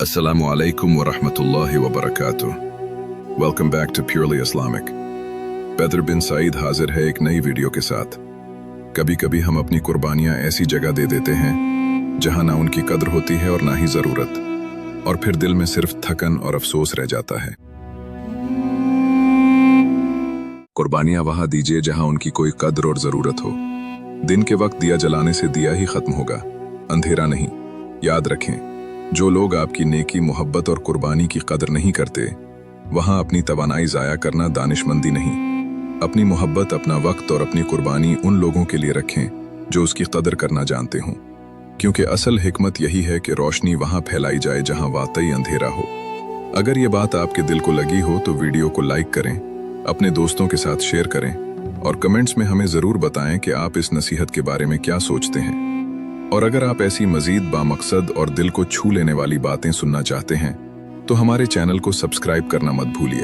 Assalamu alaikum wa rahmatullahi wa barakatuh. Welcome back to Purely Islamic. बैदर बिन सईद हाजिर है एक नई वीडियो के साथ। कभी कभी हम अपनी कुर्बानियां ऐसी जगह दे देते हैं जहां ना उनकी कद्र होती है और ना ही ज़रूरत, और फिर दिल में सिर्फ थकन और अफसोस रह जाता है। कुर्बानियां वहां दीजिए जहां उनकी कोई कद्र और ज़रूरत हो। दिन के वक्त दिया जलाने से दिया ही खत्म होगा, अंधेरा नहीं। याद रखें, जो लोग आपकी नेकी, मोहब्बत और कुर्बानी की कदर नहीं करते, वहां अपनी तवानाई ज़ाया करना दानिशमंदी नहीं। अपनी मोहब्बत, अपना वक्त और अपनी कुर्बानी उन लोगों के लिए रखें जो उसकी कदर करना जानते हों, क्योंकि असल हिकमत यही है कि रोशनी वहां फैलाई जाए जहां वाकई अंधेरा हो। अगर ये बात आपके दिल को लगी हो तो वीडियो को लाइक करें, अपने दोस्तों के साथ शेयर करें और कमेंट्स में हमें ज़रूर बताएं कि आप इस नसीहत के बारे में क्या सोचते हैं। और अगर आप ऐसी मजीद बामकसद और दिल को छू लेने वाली बातें सुनना चाहते हैं तो हमारे चैनल को सब्सक्राइब करना मत भूलिए।